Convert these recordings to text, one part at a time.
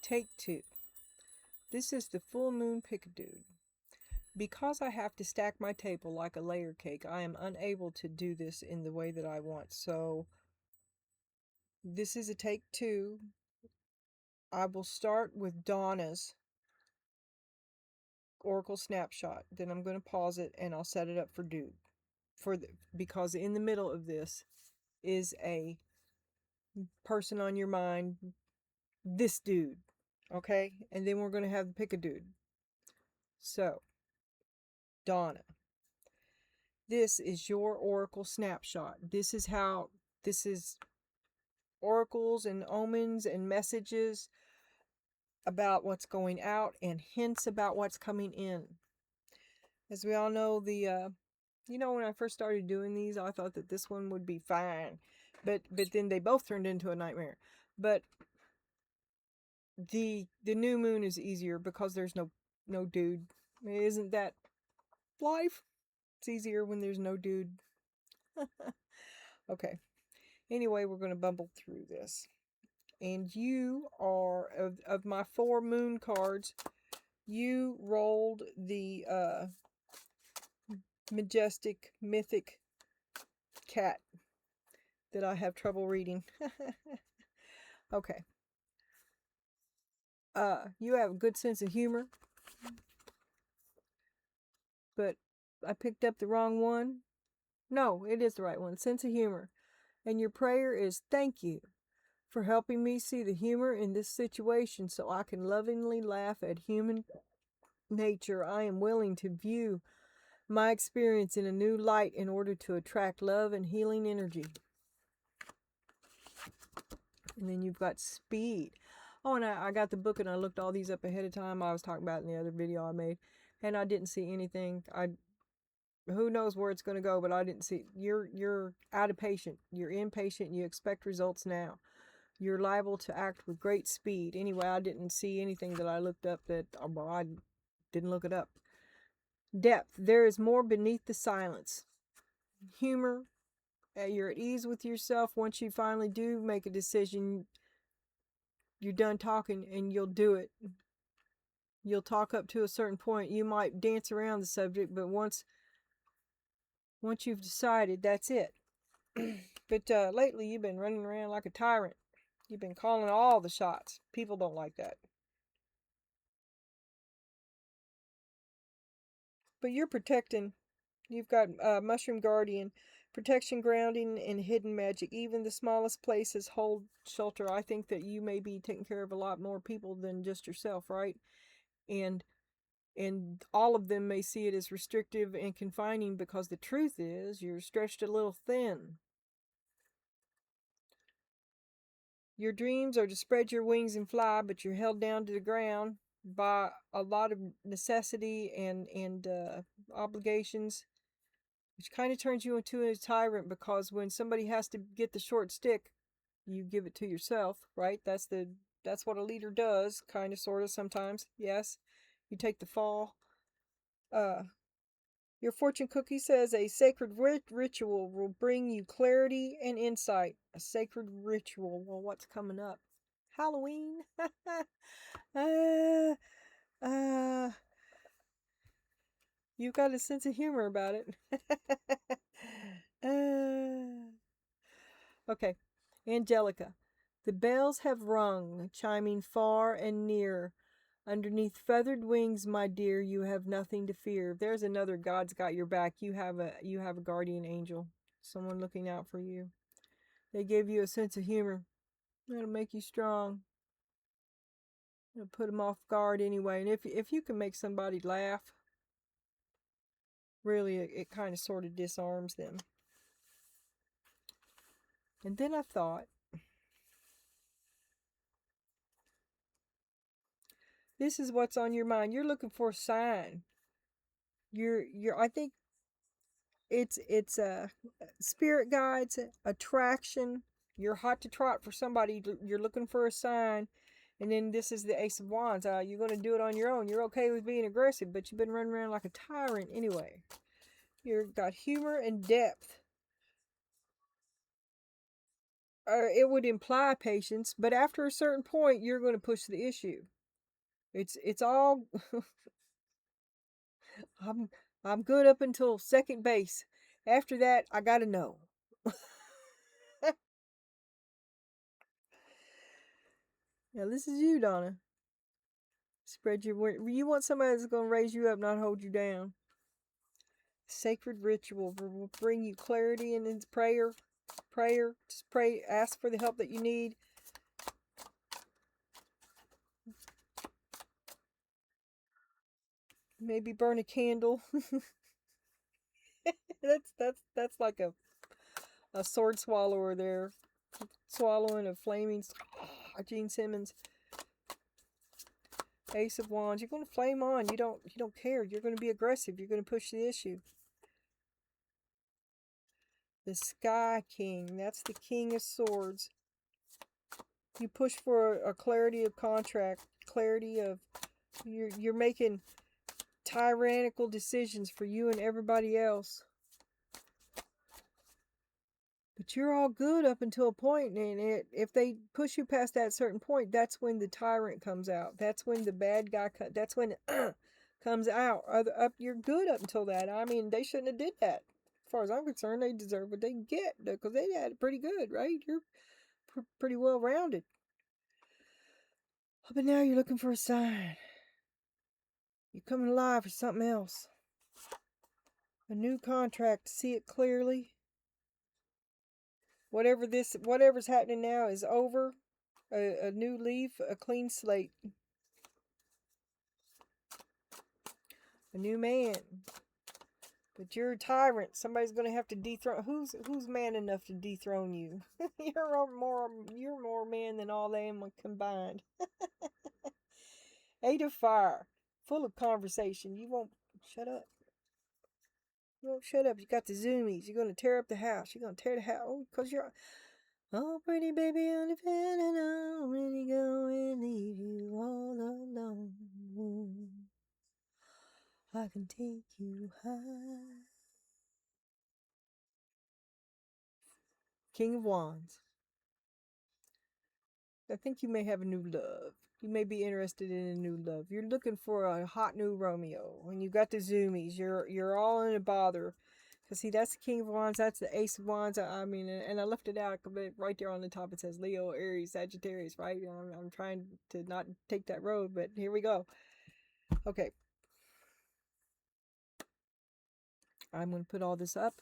Take 2. This is the full moon PIckaDude. Because I have to stack my table like a layer cake, I am unable to do this in the way that I want. So this is a take 2. I will start with Donna's Oracle Snapshot. Then I'm going to pause it and I'll set it up for Dude. Because in the middle of this is a person on your mind, this dude. Okay? And then we're going to have the PIckaDude. So, Donna, this is your Oracle Snapshot. This is oracles and omens and messages about what's going out and hints about what's coming in. As we all know, when I first started doing these, I thought that this one would be fine. But then they both turned into a nightmare. But the new moon is easier because there's no dude. Isn't that life? It's easier when there's no dude. Okay. Anyway, we're going to bumble through this. And you are, of my 4 moon cards, you rolled the majestic, mythic cat that I have trouble reading. Okay. You have a good sense of humor. But I picked up the wrong one. No, it is the right one. Sense of humor. And your prayer is, thank you for helping me see the humor in this situation so I can lovingly laugh at human nature. I am willing to view my experience in a new light in order to attract love and healing energy. And then you've got speed. Oh, and I got the book and I looked all these up ahead of time. I was talking about in the other video I made. And I didn't see anything. Who knows where it's going to go, but I didn't see. You're out of patience. You're impatient. You expect results now. You're liable to act with great speed. Anyway, I didn't see anything that I looked up that, well, I didn't look it up. Depth. There is more beneath the silence. Humor. You're at ease with yourself. Once you finally do make a decision, you're done talking and you'll do it. You'll talk up to a certain point. You might dance around the subject, but once you've decided, that's it. But lately you've been running around like a tyrant. You've been calling all the shots. People don't like that. But you're protecting. You've got Mushroom Guardian, protection, grounding, and hidden magic. Even the smallest places hold shelter. I think that you may be taking care of a lot more people than just yourself, right? And all of them may see it as restrictive and confining because the truth is you're stretched a little thin. Your dreams are to spread your wings and fly, but you're held down to the ground by a lot of necessity and obligations, which kind of turns you into a tyrant because when somebody has to get the short stick, you give it to yourself, right? That's what a leader does, kind of, sort of, sometimes. Yes, you take the fall. Your fortune cookie says a sacred ritual will bring you clarity and insight. A sacred ritual. Well, what's coming up? Halloween? You've got a sense of humor about it. Okay. Angelica. The bells have rung, chiming far and near. Underneath feathered wings, my dear, you have nothing to fear. There's another God's got your back. You have a guardian angel, someone looking out for you. They give you a sense of humor. It'll make you strong. It'll put them off guard anyway. And if you can make somebody laugh, really, it kind of sort of disarms them. And then I thought, this is what's on your mind. You're looking for a sign. I think it's spirit guides, attraction. You're hot to trot for somebody. You're looking for a sign. And then this is the Ace of Wands. You're going to do it on your own. You're okay with being aggressive, but you've been running around like a tyrant anyway. You've got humor and depth. it would imply patience, but after a certain point, you're going to push the issue. It's all I'm I'm good up until second base. After that, I gotta know. Now this is you, Donna. Spread your word. You want somebody that's going to raise you up, not hold you down. Sacred ritual will bring you clarity and it's prayer. Prayer. Just pray. Ask for the help that you need. Maybe burn a candle. that's like a sword swallower there. Swallowing a flaming Gene Simmons. Ace of Wands. You're going to flame on. You don't care. You're going to be aggressive. You're going to push the issue. The Sky King. That's the King of Swords. You push for a clarity of contract, clarity of you're making tyrannical decisions for you and everybody else. But you're all good up until a point, and if they push you past that certain point, that's when the tyrant comes out. That's when the bad guy that's when it comes out. You're good up until that. I mean, they shouldn't have did that. As far as I'm concerned, they deserve what they get because they had it pretty good, right? You're pretty well rounded. But now you're looking for a sign. You're coming alive for something else. A new contract. See it clearly. Whatever's happening now is over. A new leaf, a clean slate. A new man. But you're a tyrant. Somebody's gonna have to dethrone. Who's man enough to dethrone you? You're more man than all them combined. Eight of Fire, full of conversation. You won't shut up. You won't shut up. You got the zoomies. You're gonna tear up the house. You're gonna tear the house. Oh, because you're. Oh, pretty baby, I'm depending on when you go and leave you all alone. I can take you high. King of Wands. I think you may have a new love. You may be interested in a new love. You're looking for a hot new Romeo. When you got the zoomies, you're all in a bother. Cause see, that's the King of Wands. That's the Ace of Wands. I mean, and I left it out, but right there on the top it says Leo, Aries, Sagittarius. Right? I'm trying to not take that road, but here we go. Okay. I'm gonna put all this up.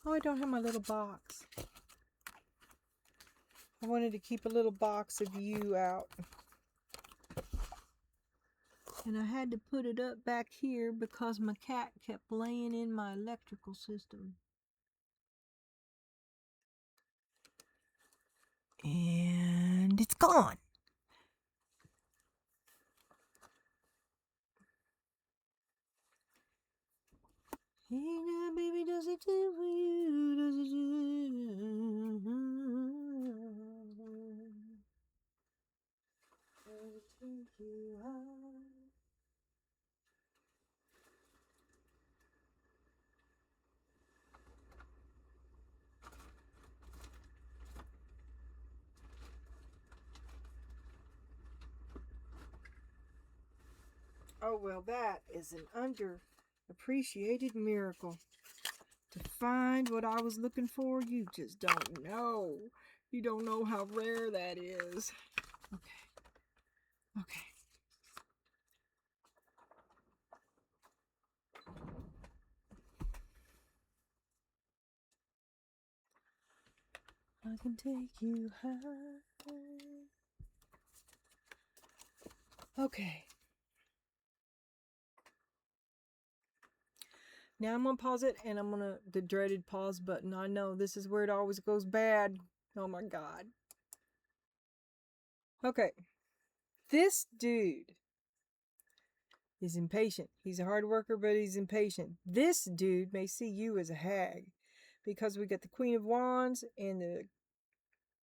Oh, I don't have my little box. I wanted to keep a little box of you out. And I had to put it up back here because my cat kept laying in my electrical system. And it's gone. Hey now, baby, does it do for you? Does it do? Does it take you high? Oh, well, that is an underappreciated miracle. To find what I was looking for, you just don't know. You don't know how rare that is. Okay. Okay. I can take you high. Okay. Now I'm going to pause it, and I'm going to, the dreaded pause button. I know this is where it always goes bad. Oh my God. Okay. This dude is impatient. He's a hard worker, but he's impatient. This dude may see you as a hag because we got the Queen of Wands and the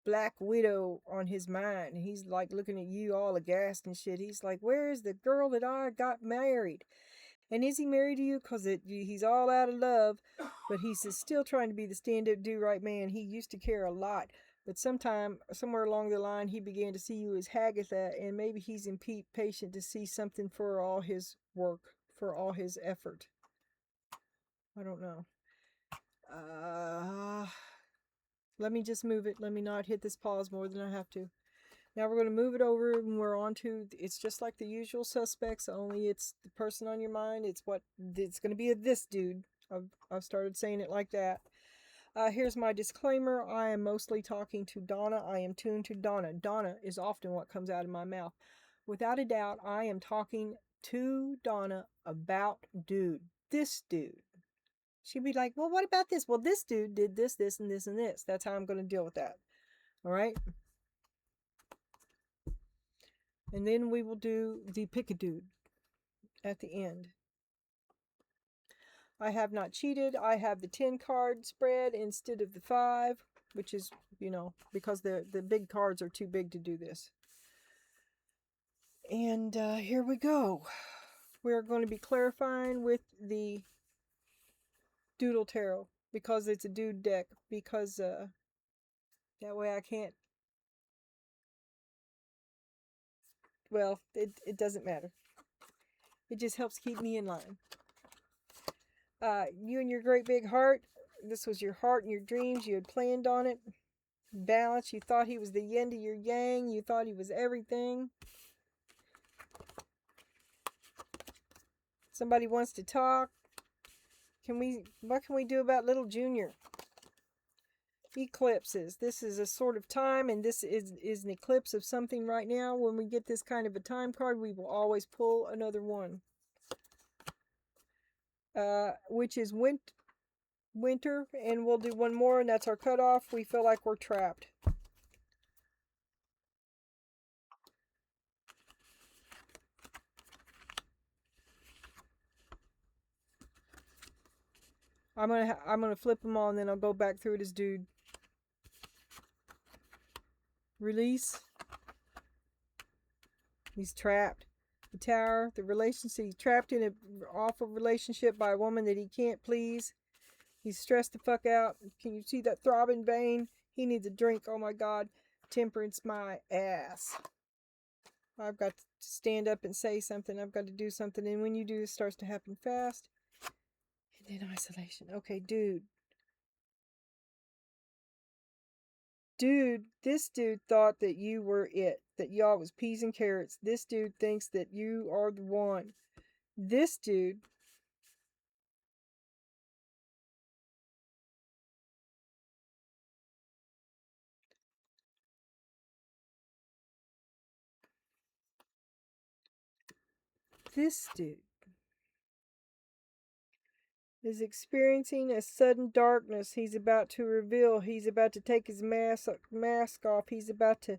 Black Widow on his mind. And he's like looking at you all aghast and shit. He's like, where is the girl that I got married? And is he married to you? Because he's all out of love, but he's still trying to be the stand-up, do-right man. He used to care a lot. But somewhere along the line, he began to see you as Hagatha, and maybe he's impatient to see something for all his work, for all his effort. I don't know. Let me just move it. Let me not hit this pause more than I have to. Now we're going to move it over, and we're on to, it's just like the usual suspects, only it's the person on your mind. It's going to be this dude. I've started saying it like that. Here's my disclaimer. I am mostly talking to Donna. I am tuned to Donna. Donna is often what comes out of my mouth. Without a doubt, I am talking to Donna about dude. This dude. She'd be like, well, what about this? Well, this dude did this, this, and this, and this. That's how I'm going to deal with that. All right? And then we will do the PIckaDude at the end. I have not cheated. I have the 10 card spread instead of the 5, which is, because the big cards are too big to do this. And here we go. We're going to be clarifying with the Doodle Tarot because it's a dude deck, because that way I can't, well, it doesn't matter. It just helps keep me in line. You and your great big heart, this was your heart and your dreams. You had planned on it. Balance. You thought he was the yin to your yang. You thought he was everything. Somebody wants to talk. What can we do about little Junior? Eclipses. This is a sort of time, and this is an eclipse of something right now. When we get this kind of a time card, we will always pull another one. Which is winter, and we'll do one more, and that's our cutoff. We feel like we're trapped. I'm gonna flip them all, and then I'll go back through it as dude. Release. He's trapped. The Tower, the relationship. He's trapped in an awful relationship by a woman that he can't please. He's stressed the fuck out. Can you see that throbbing vein? He needs a drink. Oh my God. Temperance my ass. I've got to stand up and say something. I've got to do something. And when you do, it starts to happen fast. And then isolation. Okay, dude. Dude, this dude thought that you were it. That y'all was peas and carrots. This dude thinks that you are the one. This dude. This dude is experiencing a sudden darkness. He's about to reveal. He's about to take his mask off. He's about to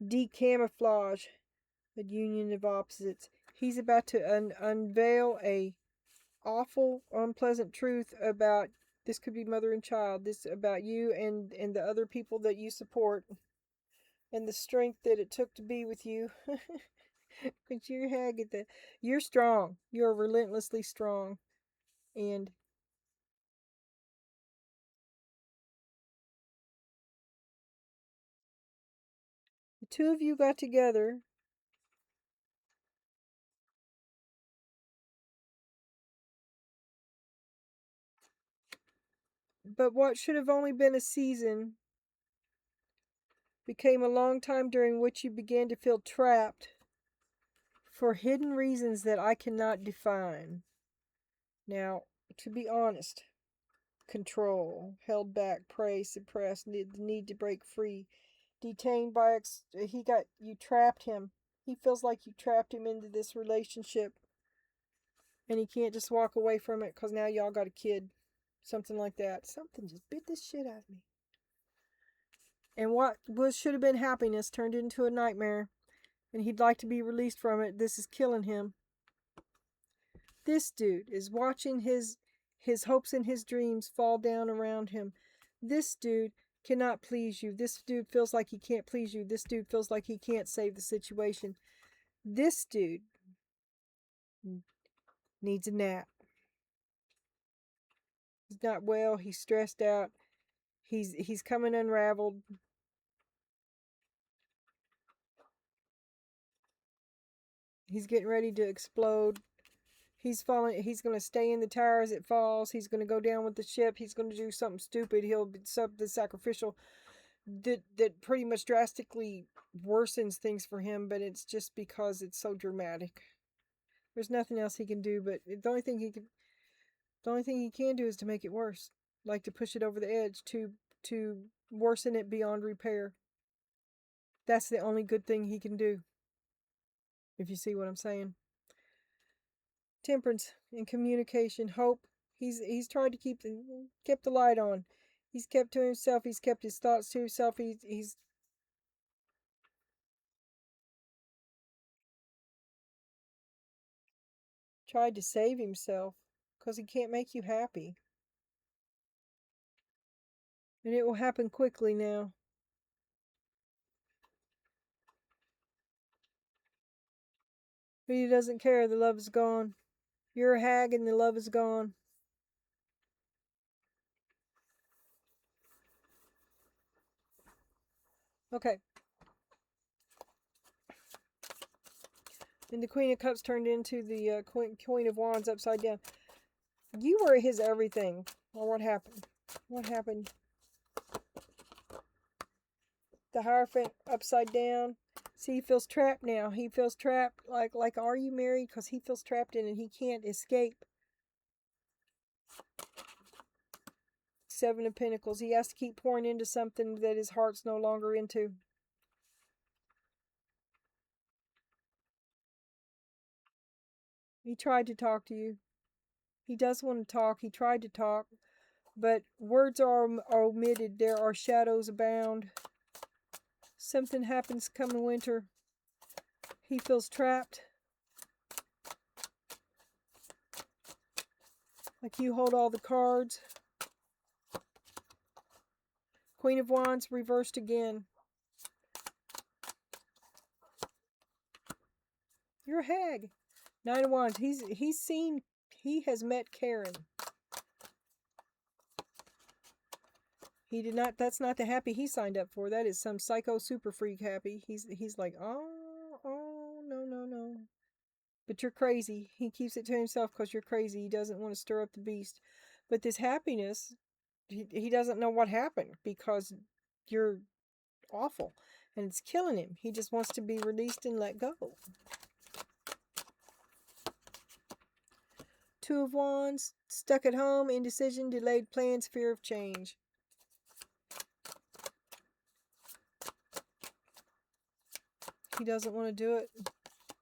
decamouflage a union of opposites. He's about to unveil a awful, unpleasant truth about, this could be mother and child, this about you and the other people that you support, and the strength that it took to be with you. But you're strong. You're relentlessly strong. And the two of you got together. But what should have only been a season became a long time during which you began to feel trapped for hidden reasons that I cannot define. Now, to be honest, control, held back, prey, suppressed, the need to break free, detained by, you trapped him. He feels like you trapped him into this relationship, and he can't just walk away from it because now y'all got a kid. Something like that. Something just bit this shit out of me. And what should have been happiness turned into a nightmare, and he'd like to be released from it. This is killing him. This dude is watching his hopes and his dreams fall down around him. This dude cannot please you. This dude feels like he can't please you. This dude feels like he can't save the situation. This dude Needs a nap. He's not well. He's stressed out. He's coming unraveled. He's getting ready to explode. He's falling. He's going to stay in the tower as it falls. He's going to go down with the ship. He's going to do something stupid. He'll be something sacrificial that pretty much drastically worsens things for him, but it's just because it's so dramatic. There's nothing else he can do, but the only thing he can do is to make it worse, like to push it over the edge, to worsen it beyond repair. That's the only good thing he can do, if you see what I'm saying. Temperance and communication, hope. He's tried to kept the light on. He's kept to himself. He's kept his thoughts to himself. He's tried to save himself because he can't make you happy. And it will happen quickly now. But he doesn't care. The love is gone. You're a hag and the love is gone. Okay. And the Queen of Cups turned into the Queen of Wands upside down. You were his everything. Or what happened? What happened? The Hierophant upside down. See, he feels trapped now. He feels trapped. Like, are you married? Because he feels trapped in it. He can't escape. Seven of Pentacles. He has to keep pouring into something that his heart's no longer into. He tried to talk to you. He does want to talk. He tried to talk. But words are omitted. There are shadows abound. Something happens coming winter. He feels trapped. Like you hold all the cards. Queen of Wands reversed again. You're a hag. Nine of Wands. He has met Karen. He did not. That's not the happy he signed up for. That is some psycho super freak happy. He's like, oh, no. But you're crazy. He keeps it to himself because you're crazy. He doesn't want to stir up the beast. But this happiness, he doesn't know what happened because you're awful. And it's killing him. He just wants to be released and let go. Two of Wands, stuck at home, indecision, delayed plans, fear of change. He doesn't want to do it.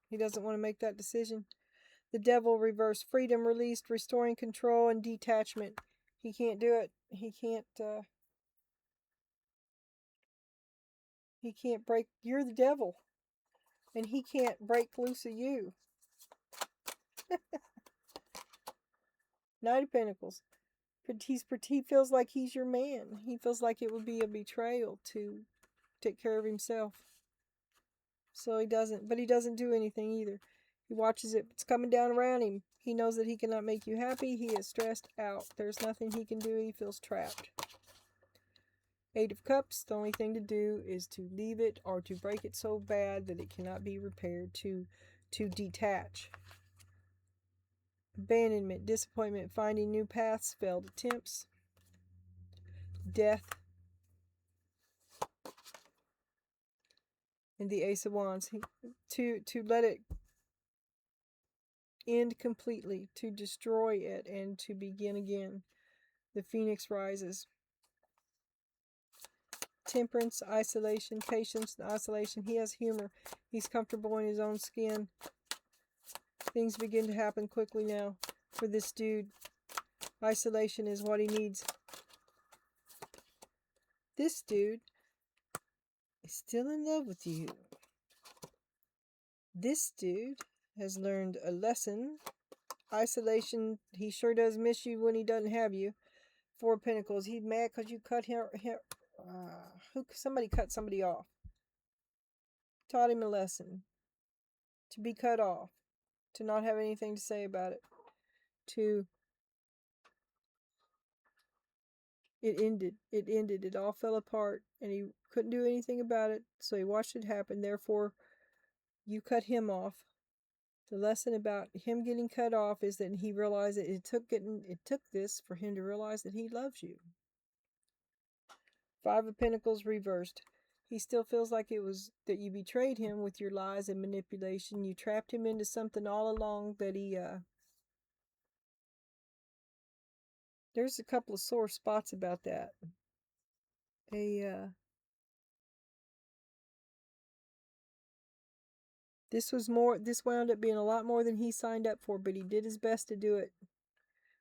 He doesn't want to make that decision. The Devil reversed, freedom released, restoring control and detachment. He can't do it. He can't break. You're the devil. And he can't break loose of you. Knight of Pentacles. He feels like he's your man. He feels like it would be a betrayal to take care of himself. So he doesn't. But he doesn't do anything either. He watches it. It's coming down around him. He knows that he cannot make you happy. He is stressed out. There's nothing he can do. He feels trapped. Eight of Cups. The only thing to do is to leave it or to break it so bad that it cannot be repaired. To detach. Abandonment, disappointment, finding new paths, failed attempts, death, and the Ace of Wands. To let it end completely, to destroy it, and to begin again. The Phoenix rises. Temperance, isolation, patience, and isolation. He has humor. He's comfortable in his own skin. Things begin to happen quickly now for this dude. Isolation is what he needs. This dude is still in love with you. This dude has learned a lesson. Isolation, he sure does miss you when he doesn't have you. Four of Pentacles, he's mad because you cut him. Somebody cut somebody off. Taught him a lesson. To be cut off. To not have anything to say about it. to, it ended. It ended. It all fell apart, and he couldn't do anything about it, so he watched it happen. Therefore, you cut him off. The lesson about him getting cut off is that he realized that it took this for him to realize that he loves you. Five of Pentacles reversed. He still feels like it was that you betrayed him with your lies and manipulation. You trapped him into something all along that he, there's a couple of sore spots about that. This wound up being a lot more than he signed up for, but he did his best to do it.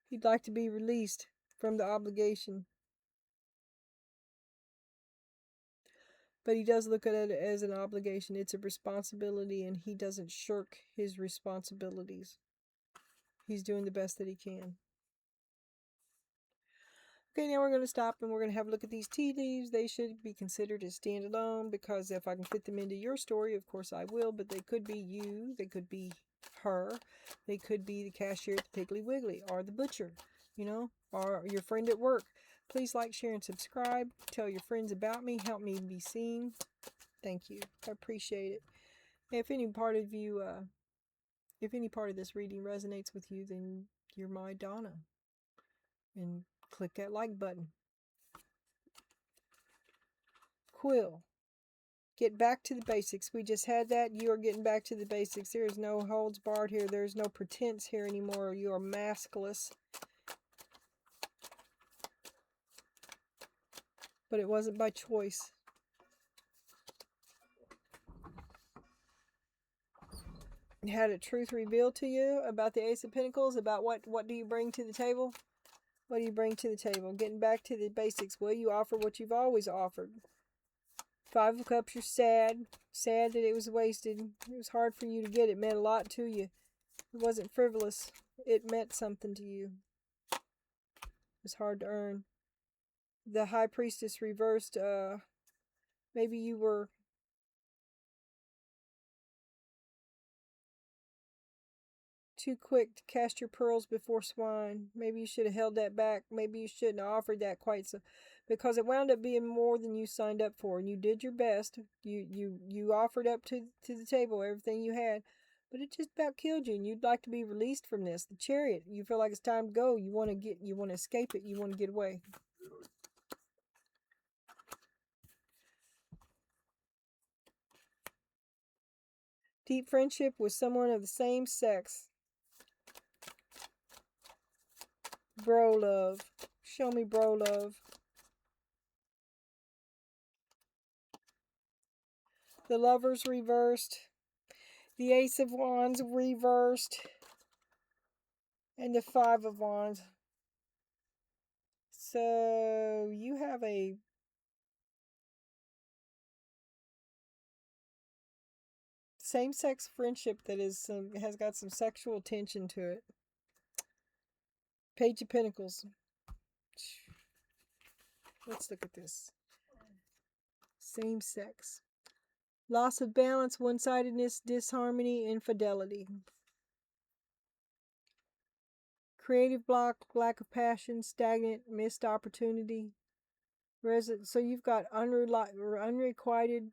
He'd like to be released from the obligation. But he does look at it as an obligation. It's a responsibility, and he doesn't shirk his responsibilities. He's doing the best that he can. Okay, now we're going to stop and we're going to have a look at these tea leaves. They should be considered as standalone, because if I can fit them into your story, of course I will, but they could be you, they could be her, they could be the cashier at the Piggly Wiggly, or the butcher, you know, or your friend at work. Please like, share, and subscribe. Tell your friends about me. Help me be seen. Thank you. I appreciate it. If any part of you, if any part of this reading resonates with you, then you're my Donna. And click that like button. Quill. Get back to the basics. We just had that. You are getting back to the basics. There is no holds barred here. There's no pretense here anymore. You are maskless. But it wasn't by choice. You had a truth revealed to you about the Ace of Pentacles, about what do you bring to the table? What do you bring to the table? Getting back to the basics. Will you offer what you've always offered? Five of Cups, you're sad. Sad that it was wasted. It was hard for you to get. It meant a lot to you. It wasn't frivolous. It meant something to you. It was hard to earn. The High Priestess reversed. Maybe you were too quick to cast your pearls before swine. Maybe you should have held that back. Maybe you shouldn't have offered that quite so, because it wound up being more than you signed up for, and you did your best. You offered up to the table everything you had, but it just about killed you, and you'd like to be released from this. The Chariot. You feel like it's time to go. You want to escape it. You want to get away. Deep friendship with someone of the same sex. Bro love. Show me bro love. The Lovers reversed. The Ace of Wands reversed. And the Five of Wands. So you have a same-sex friendship that has got some sexual tension to it. Page of Pentacles. Let's look at this. Same sex. Loss of balance, one-sidedness, disharmony, infidelity. Creative block, lack of passion, stagnant, missed opportunity. So you've got unrequited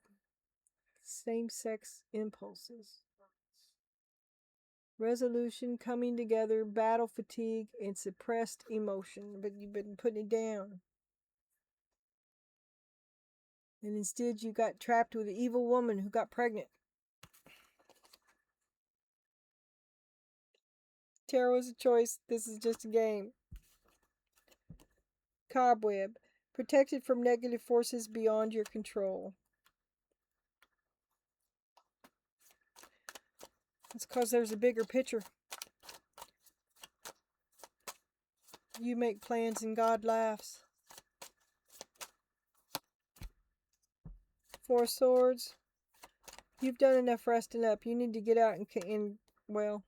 same-sex impulses. Resolution, coming together, battle fatigue, and suppressed emotion. But you've been putting it down. And instead you got trapped with an evil woman who got pregnant. Tarot is a choice. This is just a game. Cobweb. Protected from negative forces beyond your control. It's because there's a bigger picture. You make plans and God laughs. Four of Swords. You've done enough resting up. You need to get out and well,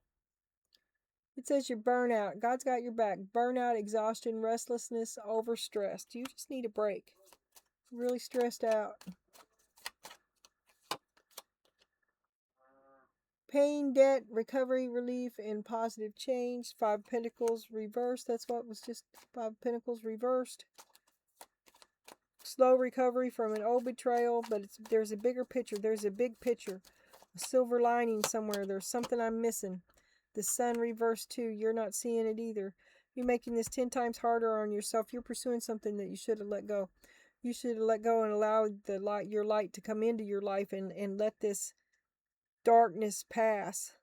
it says you're burnout. God's got your back. Burnout, exhaustion, restlessness, overstressed. You just need a break. Really stressed out. Pain, debt, recovery, relief, and positive change. 5 of Pentacles reversed. That's what was just 5 of Pentacles reversed. Slow recovery from an old betrayal, but there's a bigger picture. There's a big picture. A silver lining somewhere. There's something I'm missing. The Sun reversed too. You're not seeing it either. You're making this 10 times harder on yourself. You're pursuing something that you should have let go. You should have let go and allowed the light, your light, to come into your life and let this darkness pass.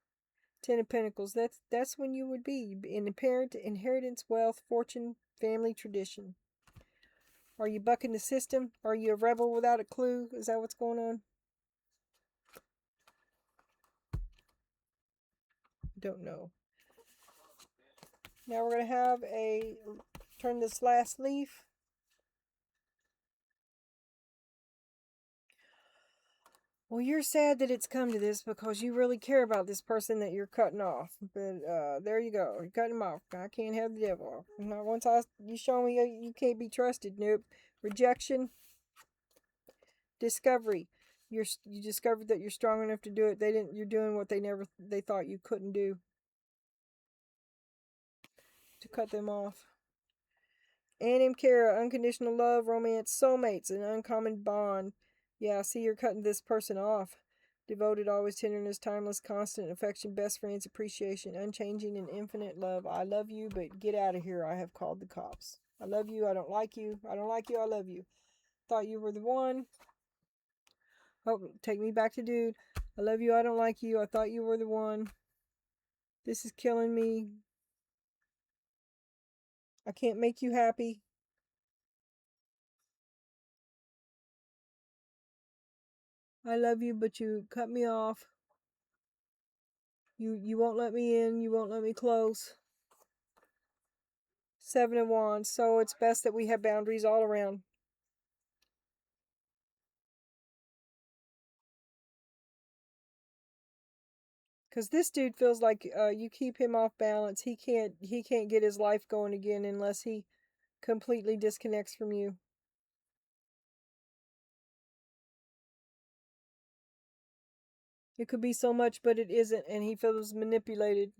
10 of Pentacles. That's when you would be in inheritance, wealth, fortune, family, tradition. Are you bucking the system? Are you a rebel without a clue? Is that what's going on? Don't know. Now we're going to have turn this last leaf. Well, you're sad that it's come to this because you really care about this person that you're cutting off. But there you go. You're cutting him off. I can't have the devil. Not once you show me you can't be trusted. Nope. Rejection. Discovery. You discovered that you're strong enough to do it. You're doing what they thought you couldn't do. To cut them off. Annim Cara, unconditional love, romance, soulmates, an uncommon bond. Yeah, see, you're cutting this person off. Devoted, always tenderness, timeless, constant affection, best friends, appreciation, unchanging and infinite love. I love you, but get out of here. I have called the cops. I love you. I don't like you. I don't like you. I love you. Thought you were the one. Oh, take me back to dude. I love you. I don't like you. I thought you were the one. This is killing me. I can't make you happy. I love you, but you cut me off. You won't let me in. You won't let me close. 7 of Wands. So it's best that we have boundaries all around. Because this dude feels like you keep him off balance. He can't get his life going again unless he completely disconnects from you. It could be so much, but it isn't, and he feels manipulated.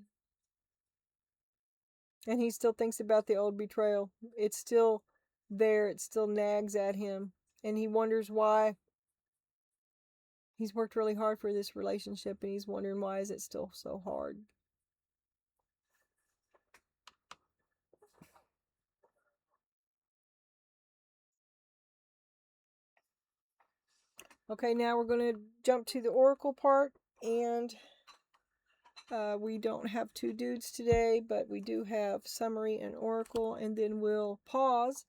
And he still thinks about the old betrayal. It's still there. It still nags at him. And he wonders why. He's worked really hard for this relationship, and he's wondering why is it still so hard. Okay, now we're going to jump to the oracle part, and we don't have 2 dudes today, but we do have summary and oracle, and then we'll pause,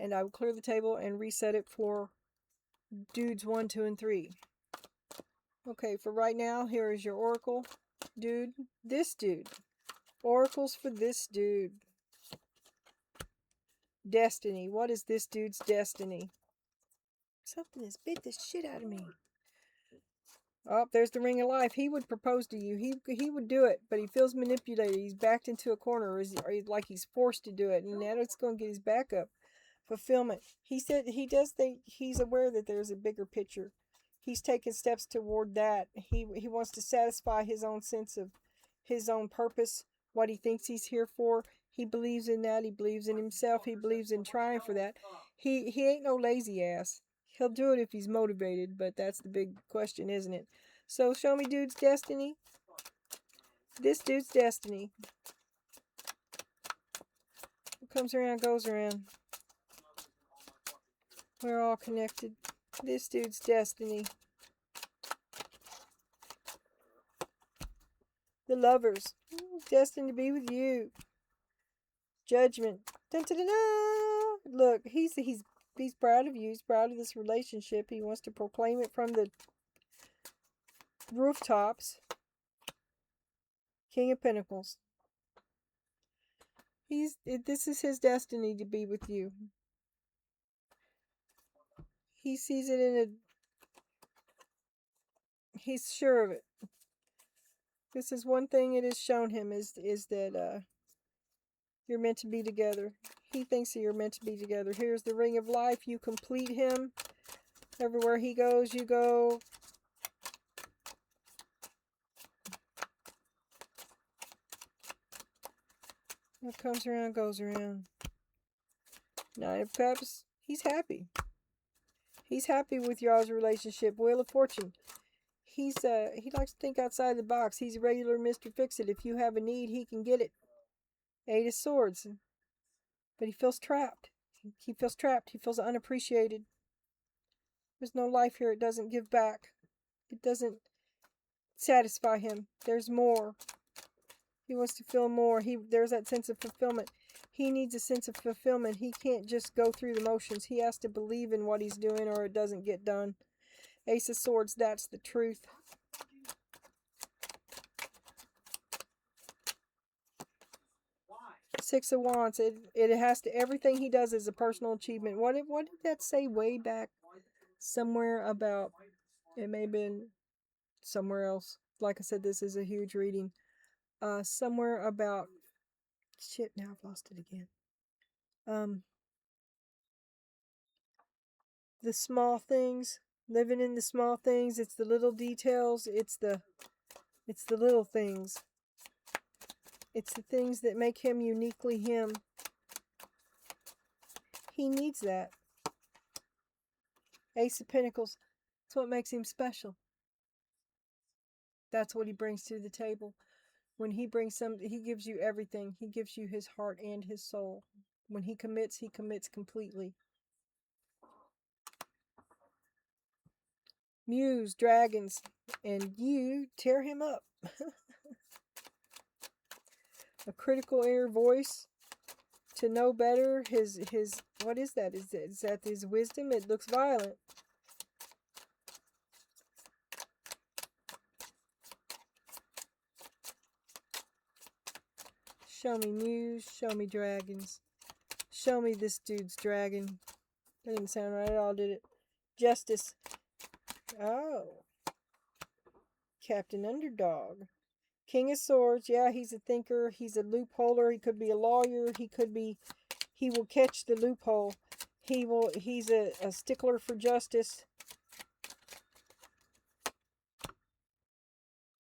and I will clear the table and reset it for dudes 1, 2, and 3. Okay, for right now, here is your oracle. Dude, this dude. Oracles for this dude. Destiny. What is this dude's destiny? Something has bit the shit out of me. Oh, there's the ring of life. He would propose to you. He would do it, but he feels manipulated. He's backed into a corner, or like he's forced to do it, and now it's going to get his back up. Fulfillment. He said he does think he's aware that there's a bigger picture. He's taking steps toward that. He wants to satisfy his own sense of his own purpose, what he thinks he's here for. He believes in that. He believes in himself. He believes in trying for that. He ain't no lazy ass. He'll do it if he's motivated, but that's the big question, isn't it? So show me dude's destiny. This dude's destiny. What comes around goes around. We're all connected. This dude's destiny. The Lovers. Destined to be with you. Judgment. Dun, dun, dun, dun. Look, he's proud of you. He's proud of this relationship. He wants to proclaim it from the rooftops. King of Pentacles. This is his destiny to be with you. He sees it he's sure of it. This is one thing it has shown him is that you're meant to be together. He thinks that you're meant to be together. Here's the ring of life. You complete him. Everywhere he goes, you go. What comes around goes around. Nine of Cups. He's happy. He's happy with y'all's relationship. Wheel of Fortune. He likes to think outside the box. He's a regular Mr. Fix-It. If you have a need, he can get it. Eight of Swords. But he feels trapped. He feels trapped. He feels unappreciated. There's no life here. It doesn't give back. It doesn't satisfy him. There's more. He wants to feel more. There's that sense of fulfillment. He needs a sense of fulfillment. He can't just go through the motions. He has to believe in what he's doing or it doesn't get done. Ace of Swords, that's the truth. Six of Wands, it has to, everything he does is a personal achievement. What did that say way back somewhere about, it may have been somewhere else. Like I said, this is a huge reading. Somewhere about, shit, now I've lost it again. The small things, living in the small things. It's the little details. It's the little things. It's the things that make him uniquely him. He needs that. Ace of Pentacles. That's what makes him special. That's what he brings to the table. When he brings he gives you everything. He gives you his heart and his soul. When he commits completely. Muse, dragons, and you tear him up. A critical inner voice to know better. His what is that? Is that his wisdom? It looks violent. Show me Muse, show me dragons. Show me this dude's dragon. That didn't sound right at all, did it? Justice. Oh. Captain Underdog. King of Swords. Yeah, he's a thinker. He's a loopholer. He could be a lawyer. He will catch the loophole. He's a stickler for justice.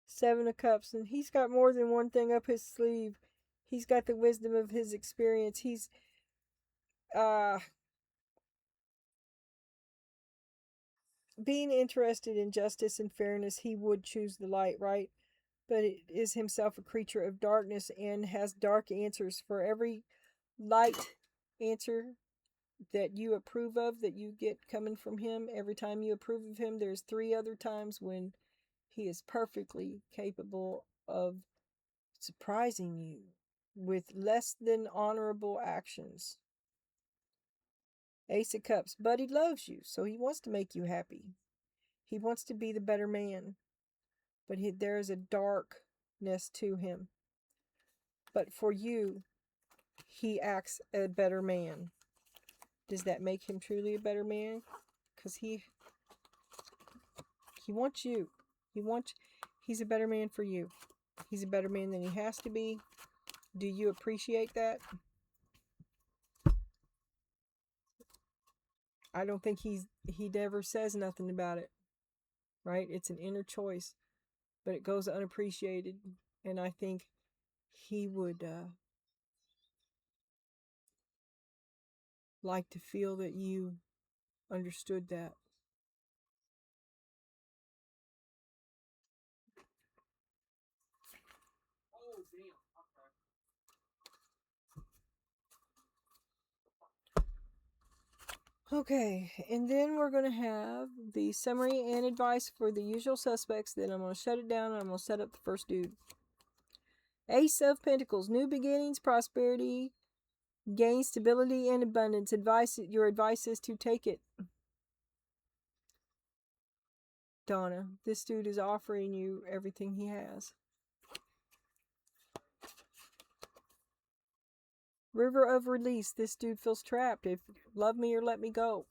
Seven of Cups. And he's got more than one thing up his sleeve. He's got the wisdom of his experience. He's being interested in justice and fairness. He would choose the light, right? But it is himself a creature of darkness and has dark answers. For every light answer that you approve of, that you get coming from him, every time you approve of him, there's 3 other times when he is perfectly capable of surprising you with less than honorable actions. Ace of Cups. But he loves you, so he wants to make you happy. He wants to be the better man. But there is a darkness to him. But for you, he acts a better man. Does that make him truly a better man? Because he wants you. He's a better man for you. He's a better man than he has to be. Do you appreciate that? I don't think he never says nothing about it. Right? It's an inner choice. But it goes unappreciated. And I think he would like to feel that you understood that. Okay, and then we're going to have the summary and advice for the usual suspects. Then I'm going to shut it down and I'm going to set up the first dude. Ace of Pentacles, new beginnings, prosperity, gain stability and abundance. Your advice is to take it. Donna, this dude is offering you everything he has. River of Release, this dude feels trapped. If love me or let me go.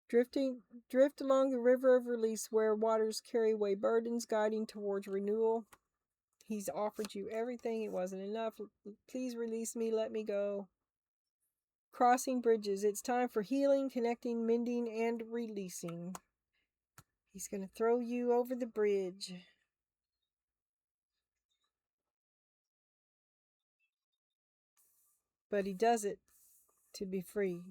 Drift along the river of release where waters carry away burdens, guiding towards renewal. He's offered you everything. It wasn't enough. Please release me. Let me go. Crossing bridges. It's time for healing, connecting, mending, and releasing. He's going to throw you over the bridge. But he does it to be free.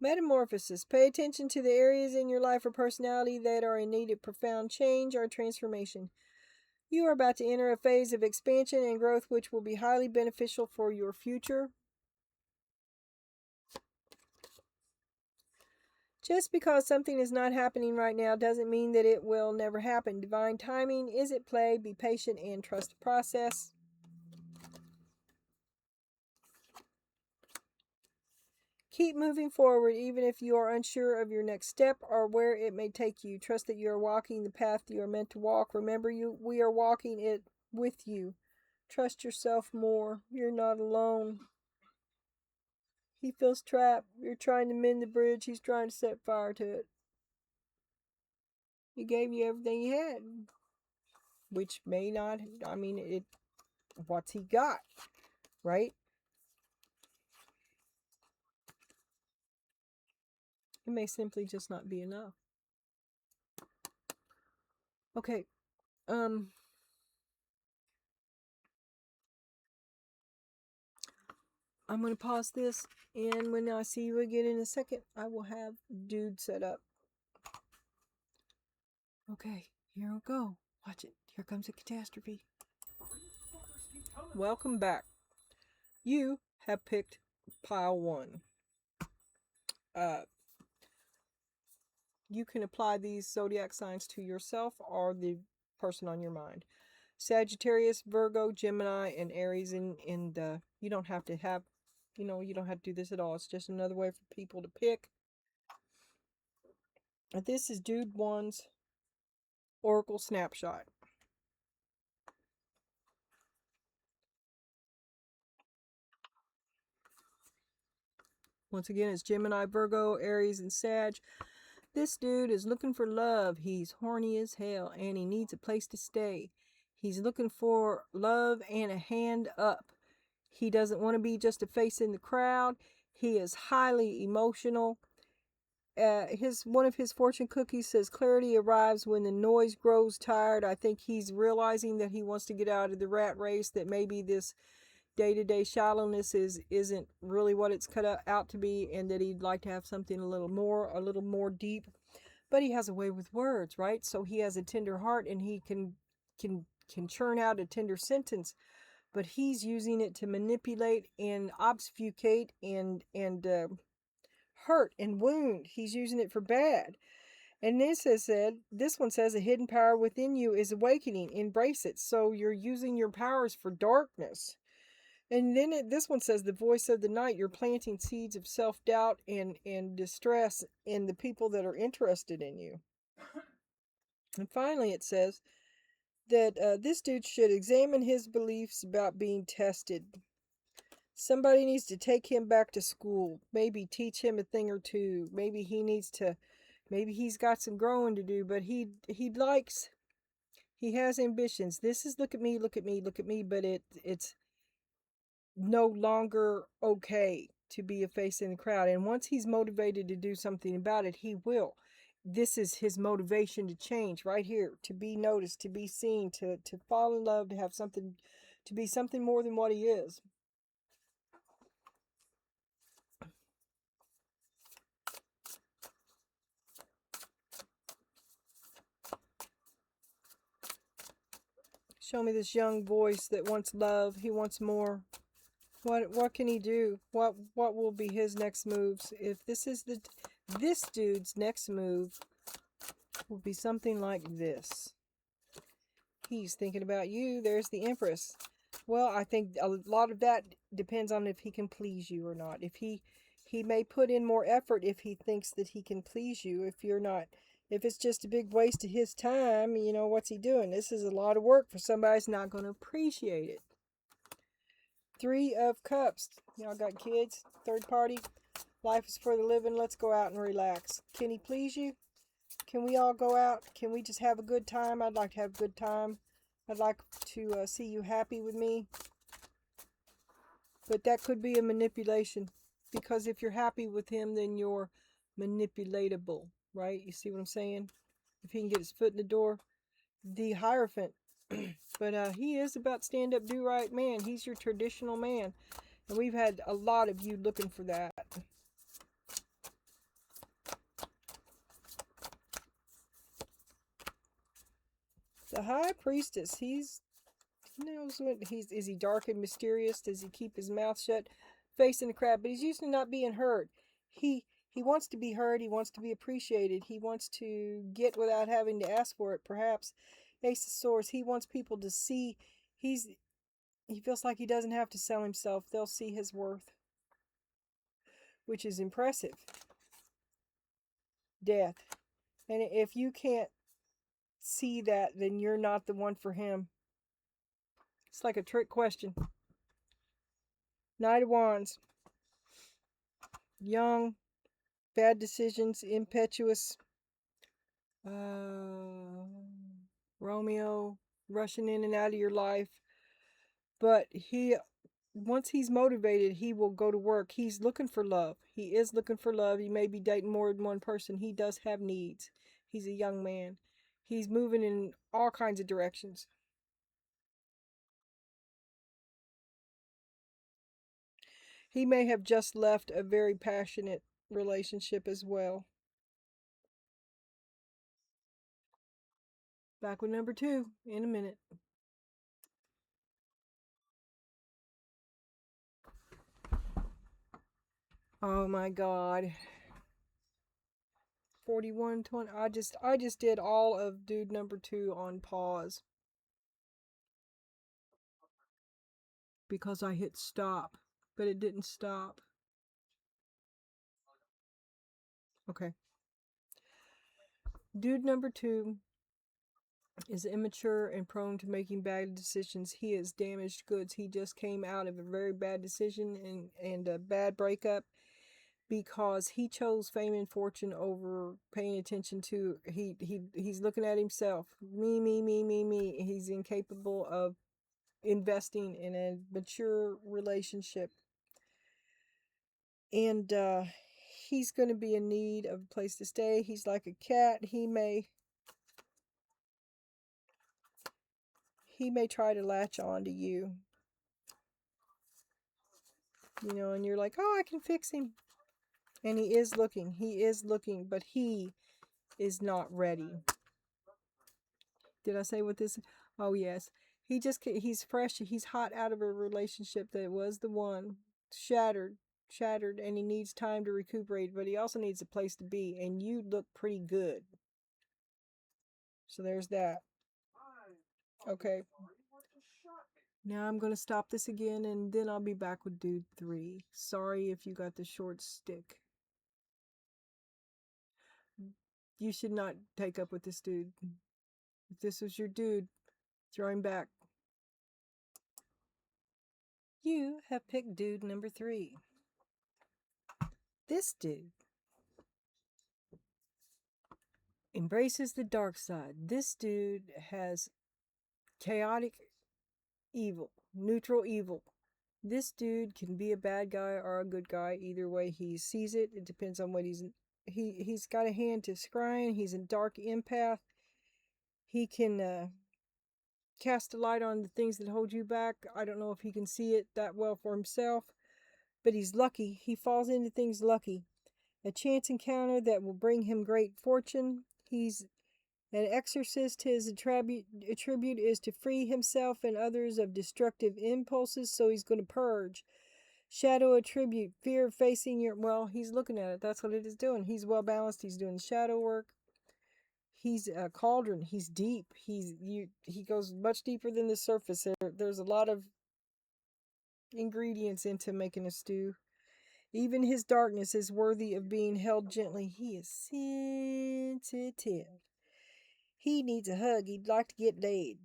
Metamorphosis. Pay attention to the areas in your life or personality that are in need of profound change or transformation. You are about to enter a phase of expansion and growth which will be highly beneficial for your future. Just because something is not happening right now doesn't mean that it will never happen. Divine timing is at play. Be patient and trust the process. Keep moving forward even if you are unsure of your next step or where it may take you. Trust that you are walking the path you are meant to walk. Remember, we are walking it with you. Trust yourself more. You're not alone. He feels trapped. You're trying to mend the bridge. He's trying to set fire to it. He gave you everything he had, which may not, what's he got, right? It may simply just not be enough. Okay, I'm going to pause this, and when I see you again in a second, I will have Dude set up. Okay, here we go. Watch it. Here comes a catastrophe. Welcome back. You have picked pile 1. You can apply these zodiac signs to yourself or the person on your mind. Sagittarius, Virgo, Gemini, and Aries, and you don't have to have, you don't have to do this at all. It's just another way for people to pick. This is Dude 1's Oracle Snapshot. Once again, it's Gemini, Virgo, Aries, and Sag. This dude is looking for love. He's horny as hell, and he needs a place to stay. He's looking for love and a hand up. He doesn't want to be just a face in the crowd. He is highly emotional. One of his fortune cookies says clarity arrives when the noise grows tired. I think he's realizing that he wants to get out of the rat race, that maybe this day-to-day shallowness isn't really what it's cut out to be, and that he'd like to have something a little more deep. But he has a way with words, right? So he has a tender heart, and he can churn out a tender sentence, but he's using it to manipulate and obfuscate and hurt and wound. He's using it for bad. And this one says a hidden power within you is awakening. Embrace it. So you're using your powers for darkness. And then this one says the voice of the night. You're planting seeds of self-doubt and distress in the people that are interested in you. And finally it says that this dude should examine his beliefs about being tested. Somebody needs to take him back to school. Maybe teach him a thing or two. Maybe he's got some growing to do, but he has ambitions. This is look at me, but it's no longer okay to be a face in the crowd. And once he's motivated to do something about it, he will. This is his motivation to change right here, to be noticed, to be seen, to fall in love, to have something, to be something more than what he is. Show me this young voice that wants love. He wants more. What can he do? What will be his next moves? If this dude's next move will be something like this. He's thinking about you. There's the Empress. Well, I think a lot of that depends on if he can please you or not. If he may put in more effort if he thinks that he can please you. If it's just a big waste of his time, what's he doing? This is a lot of work for somebody who's not going to appreciate it. 3 of Cups. Y'all got kids? Third party? Life is for the living. Let's go out and relax. Can he please you? Can we all go out? Can we just have a good time? I'd like to have a good time. I'd like to see you happy with me. But that could be a manipulation. Because if you're happy with him, then you're manipulatable. Right? You see what I'm saying? If he can get his foot in the door. The Hierophant. But he is about stand-up, do-right man. He's your traditional man. And we've had a lot of you looking for that. The High Priestess, he knows what is he dark and mysterious? Does he keep his mouth shut, facing the crowd? But he's used to not being heard. He wants to be heard. He wants to be appreciated. He wants to get without having to ask for it. Perhaps Ace of Swords. He wants people to see. He feels like he doesn't have to sell himself. They'll see his worth, which is impressive. Death. And if you can't see that, then you're not the one for him. It's like a trick question. Knight of Wands. Young, bad decisions, impetuous. Romeo, rushing in and out of your life. But once he's motivated, he will go to work. He's looking for love. He is looking for love. He may be dating more than one person. He does have needs. He's a young man. He's moving in all kinds of directions. He may have just left a very passionate relationship as well. Back with number 2 in a minute. Oh my God. 4120. I just did all of dude number 2 on pause. Because I hit stop, but it didn't stop. Okay. Dude number 2 is immature and prone to making bad decisions. He is damaged goods. He just came out of a very bad decision and a bad breakup because he chose fame and fortune over paying attention to he's looking at himself. Me. He's incapable of investing in a mature relationship. And he's going to be in need of a place to stay. He's like a cat. He may try to latch on to you. You know, and you're like, oh, I can fix him. And he is looking, but he is not ready. Did I say what this? Oh, yes. He's fresh. He's hot out of a relationship that was the one. Shattered, and he needs time to recuperate, but he also needs a place to be, and you look pretty good. So there's that. Okay. Now I'm going to stop this again, and then I'll be back with dude 3. Sorry if you got the short stick. You should not take up with this dude. If this was your dude, throw him back. You have picked dude number 3. This dude embraces the dark side. This dude has chaotic evil, neutral evil. This dude can be a bad guy or a good guy. Either way he sees it. It depends on what he's got a hand to scrying. He's a dark empath. He can cast a light on the things that hold you back. I don't know if he can see it that well for himself, but he's lucky. He falls into things lucky. A chance encounter that will bring him great fortune. He's an exorcist. His attribute is to free himself and others of destructive impulses, so he's going to purge. Shadow attribute, fear of facing your... Well, he's looking at it. That's what it is doing. He's well balanced. He's doing shadow work. He's a cauldron. He's deep. He goes much deeper than the surface. There's a lot of ingredients into making a stew. Even his darkness is worthy of being held gently. He is sensitive. He needs a hug. He'd like to get laid.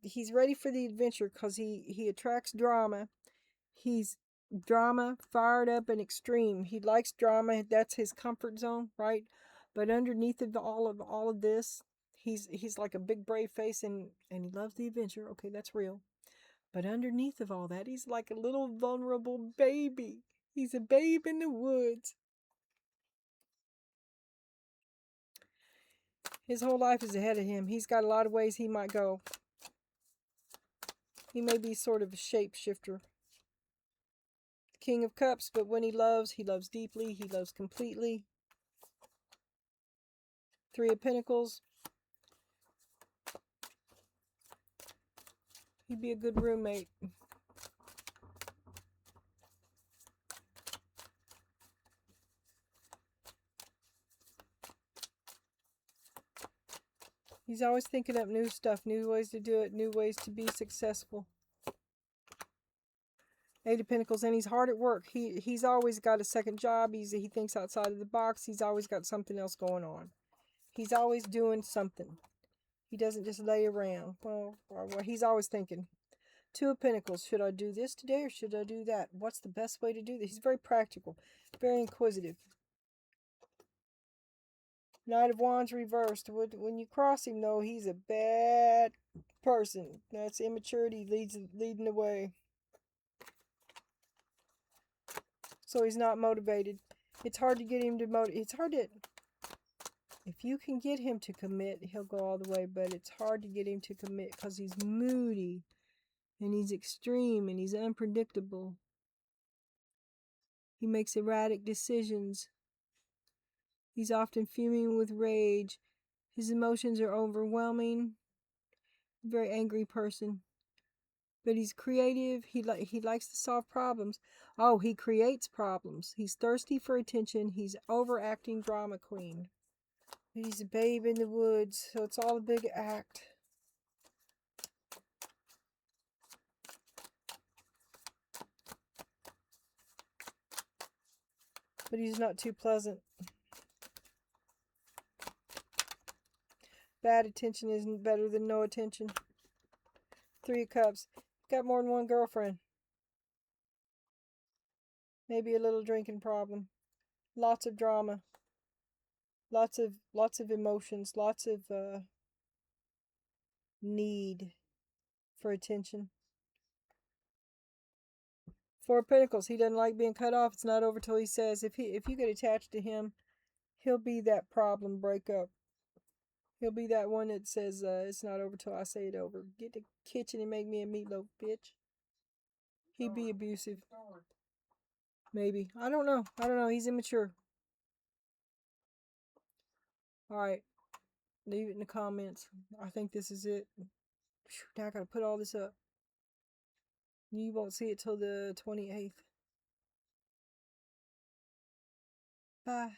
He's ready for the adventure because he attracts drama. He's drama, fired up and extreme. He likes drama. That's his comfort zone, right? But underneath of all of this, he's like a big brave face and he loves the adventure. Okay, that's real. But underneath of all that, he's like a little vulnerable baby. He's a babe in the woods. His whole life is ahead of him. He's got a lot of ways he might go. He may be sort of a shapeshifter. King of Cups, but when he loves deeply, he loves completely. Three of Pentacles. He'd be a good roommate. He's always thinking up new stuff, new ways to do it, new ways to be successful. Eight of Pentacles, and he's hard at work. He's always got a second job. He thinks outside of the box. He's always got something else going on. He's always doing something. He doesn't just lay around. Well, he's always thinking. Two of Pentacles, should I do this today or should I do that? What's the best way to do this? He's very practical, very inquisitive. Knight of Wands reversed. When you cross him, though, he's a bad person. That's immaturity leading the way. So he's not motivated. It's hard to get him to motivate. It's hard to... If you can get him to commit, he'll go all the way. But it's hard to get him to commit because he's moody. And he's extreme. And he's unpredictable. He makes erratic decisions. He's often fuming with rage. His emotions are overwhelming. Very angry person. But he's creative. He likes to solve problems. Oh, he creates problems. He's thirsty for attention. He's overacting drama queen. He's a babe in the woods, so it's all a big act. But he's not too pleasant. Bad attention isn't better than no attention. Three of Cups. Got more than one girlfriend. Maybe a little drinking problem. Lots of drama. Lots of emotions. Lots of need for attention. Four of Pentacles. He doesn't like being cut off. It's not over till he says. If you get attached to him, he'll be that problem breakup. He'll be that one that says, it's not over till I say it over. Get the kitchen and make me a meatloaf, bitch. He'd be abusive. Maybe. I don't know. He's immature. Alright. Leave it in the comments. I think this is it. Now I gotta put all this up. You won't see it till the 28th. Bye.